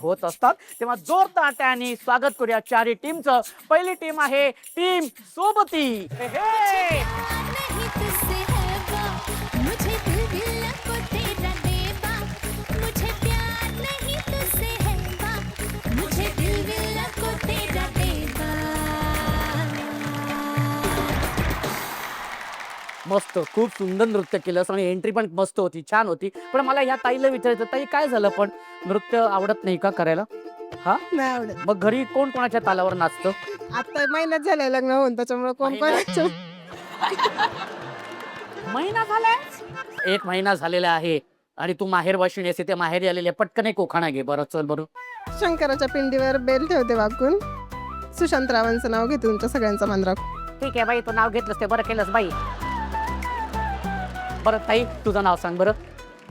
होत असतात. तेव्हा जोरदार टाळ्यांनी स्वागत करूया चारही टीमचं. पहिली टीम आहे टीम सोबती. हे हे. मस्त, खूप सुंदर नृत्य केलंस आणि एंट्री पण मस्त होती, छान होती. पण मला या ताईला विचारायचं, ताई काय झालं पण नृत्य आवडत नाही का करायला? हा नाही आवडत. मग घरी कोण कोणाच्या तालावर नाचतं? आता महिन्यात झालाय लग्न होऊन, त्याच्यामुळे कोण कोणाचं महिना झालाय? 1 महिना झालेला आहे आणि तू माहेर वाशिणी असे ते माहेरी आलेले. पटकन एक कोखाणा घे बरं, चल बरं. शंकराच्या पिंडीवर बेल ठेवते वाकून, सुशांतरावांचं नाव घेते तुमच्या सगळ्यांचा मान राखून. ठीक आहे बाई, तू नाव घेतलंस ते बरं केलंस बाई. बरं ताई, तुझं नाव सांग बरं.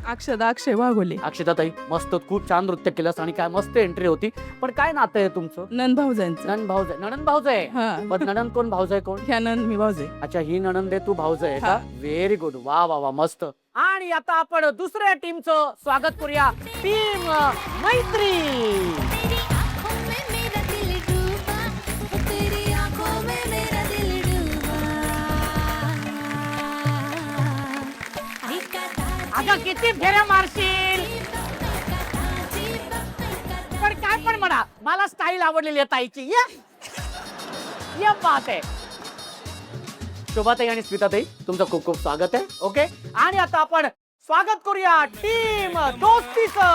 अक्षदा अक्षय वाघोले. अक्षता ताई, मस्त, खूप छान नृत्य केलंस आणि काय मस्त एंट्री होती. पण काय नातं आहे तुमचं? नंद भाऊजांचं. नणंद भाऊज आहे. नणंद भाऊज आहे. हा, पण नणंद कोण, भाऊज आहे कोण? ह्या नंद मी भाऊजे. अच्छा, ही नणंद आहे, तू भाऊज आहे का? हा. व्हेरी गुड, वा वा वा, मस्त. आणि आता आपण दुसऱ्या टीमचं स्वागत करूया, टीम मैत्री. अगं किती फेऱ्या मारशील? पण काय पण म्हणा, मला स्टाईल आवडलेली आहे ताईची. या बात आहे. शोभाताई आणि स्मिताताई, तुमचं खूप खूप स्वागत आहे. ओके, आणि आता आपण स्वागत करूया टीम दोस्तीचं.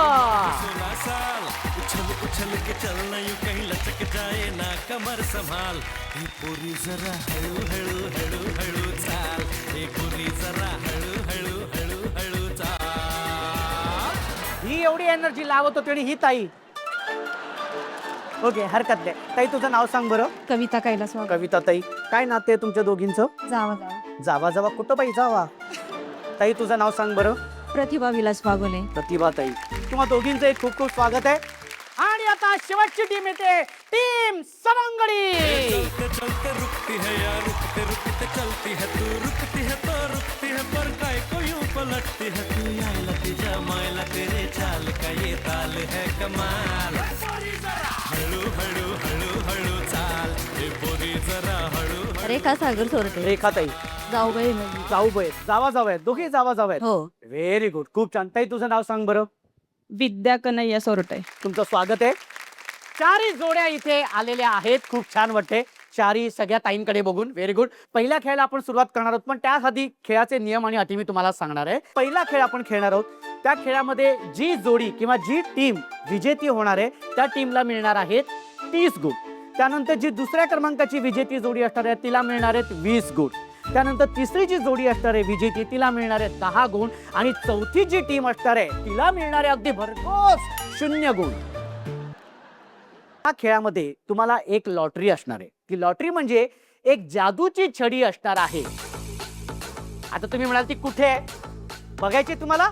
उछल के चलना यूं कहीं लचक जाए ना कमर संभाल ये पूरी जरा हळू हळू हळू हळू चाल ये पूरी जरा हळू हळू हळू हळू चाल. ही एवढी एनर्जी लावत होती आणि ही ताई. ओके, हरकत नाही. ताई तुझं नाव सांग बरं. कविता कैलास कविता ताई, काय नाते आहे तुमच्या दोघींचं? जावा जावा. जावा जावा कुठं बाई जावा. ताई तुझं नाव सांग बरं. प्रतिभा विलास वाघोले. प्रतिभा ताई, तुम्हा दोघींचं एक खूप खूप स्वागत आहे. आणि आता शेवटची टीम येते, टीम सवंगडी. चलते चलते रुकती है या रुकते रुकते चलती है तू रुकती है तो रुकती है पर काय को यूं पलटती है तू यायला तुझ्या मायला तेरे चाल का ये ताल है कमाल हळू हळू हळू हळू चाल ये पोरी जरा हळू. रेखा सागर सोरटे. रेखा ताई, जाऊ बाई म्हणजे. जाऊबाई, जावा जावा आहेत, दोघे जावा जावा आहेत. हो. व्हेरी गुड, खूप छान. ताई तुझं नाव सांग बरं. विद्या कन्हैया सोरटे. तुमचं स्वागत आहे. चारही जोड्या इथे आलेल्या आहेत, खूप छान वाटते चारही सगळ्या ताईंकडे बघून. Very good. पहिल्या खेळाला आपण सुरुवात करणार आहोत, पण त्याआधी खेळाचे नियम आणि अटी मी तुम्हाला सांगणार आहे. पहिला खेळ आपण खेळणार आहोत, त्या खेळामध्ये जी जोडी किंवा जी टीम विजेती होणार आहे त्या टीमला मिळणार आहेत 30 गुण. त्यानंतर जी दुसऱ्या क्रमांकाची विजेती जोडी असणार आहे तिला मिळणार आहेत 20 गुण. त्यानंतर तिसरी जी जोडी असणार आहे विजेती तिला मिळणार आहे 10 गुण. आणि चौथी जी टीम असणार आहे तिला मिळणार आहे अगदी भरघोस 0 गुण. या खेळामध्ये तुम्हाला एक लॉटरी असणार आहे. ती लॉटरी म्हणजे एक जादूची छडी असणार आहे. आता तुम्ही म्हणाल ती कुठे आहे, बघायची तुम्हाला?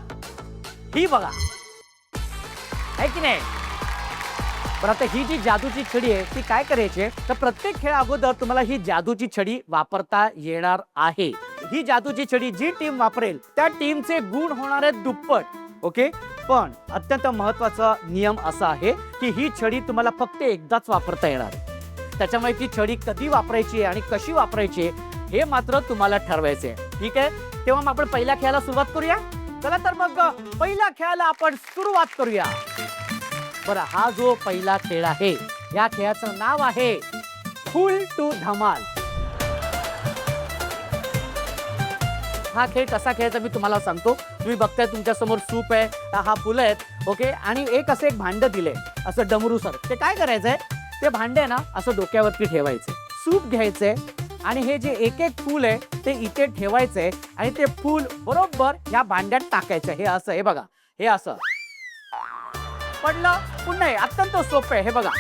ही बघा, आहे की नाही? पण आता ही जी जादूची छडी आहे ती काय करायची, तर प्रत्येक खेळ अगोदर तुम्हाला ही जादूची छडी वापरता येणार आहे. ही जादूची छडी जी टीम वापरेल त्या टीमचे गुण होणार आहेत दुप्पट. ओके, पण अत्यंत महत्वाचा नियम असा आहे की ही छडी तुम्हाला फक्त एकदाच वापरता येणार आहे. त्याच्यामुळे ती छडी कधी वापरायची आणि कशी वापरायची हे मात्र तुम्हाला ठरवायचे आहे. ठीक आहे, तेव्हा मग आपण पहिल्या खेळाला सुरुवात करूया. चला तर मग पहिल्या खेळाला आपण सुरुवात करूया. बरं, हा जो पहिला खेळ आहे या खेळाचं नाव आहे फुल टू धमाल. हा खेळ कसा खेळायचा मी तुम्हाला सांगतो. तुम्ही बघताय तुमच्या समोर सूप आहे, हा फुलं आहेत. ओके, आणि असं एक भांड दिलंय असं डमरू सर. ते काय करायचंय, ते भांडे ना असं डोक्यावरती ठेवायचे, सूप घ्यायचंय आणि हे जे एक एक फूल आहे ते इथे ठेवायचंय आणि ते फूल बरोबर ह्या भांड्यात टाकायचं. हे असं, हे बघा, हे असं पडलं पुन्हा. अत्यंत सोपं आहे, हे बघा.